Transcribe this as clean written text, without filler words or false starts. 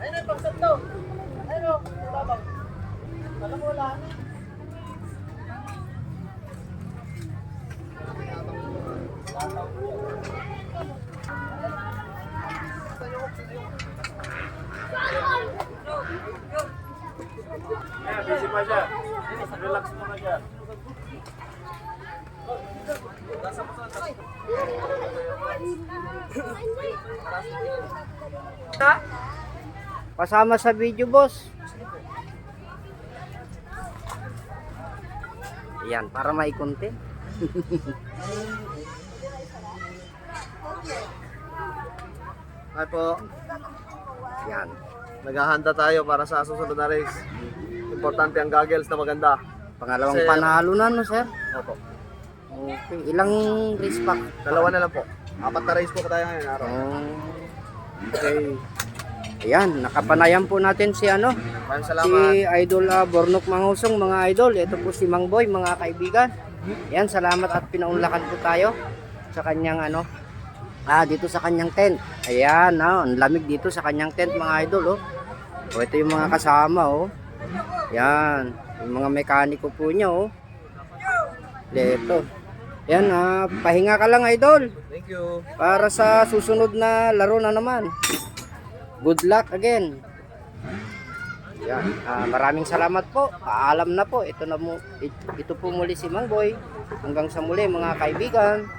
Ayun ang pagsat to. Ayun o, babang. Alam mo wala na. Yan, busy pa siya. Relax mo na siya. Pasama sa video, boss. Yan, para may content. Hi po. Yan. Naghahanda tayo para sa susunod na race. Importante ang goggles na maganda. Pangalawang Sir. panalo na, no, sir? Opo. Okay. Ilang race pack? Dalawa na lang po. 4 na race po tayo ngayon araw. Okay. Ayan, nakapanayan po natin si ano, Maraming si salamat. Idol Bornok Manghusong, mga idol. Ito po si Mang Boy, mga kaibigan. Ayan, salamat at pinaunlakan po tayo sa kanyang ano, dito sa kanyang tent. Ayan, ang lamig dito sa kanyang tent, mga idol, oh. O, ito yung mga kasama, oh. Ayan, yung mga mekaniko po niya, oh. Ito. Ayan, pahinga ka lang, idol. Thank you. Para sa susunod na laro na naman. Good luck again. Yan. Maraming salamat po. Paalam na po. Ito po muli si Mang Boy. Hanggang sa muli, mga kaibigan.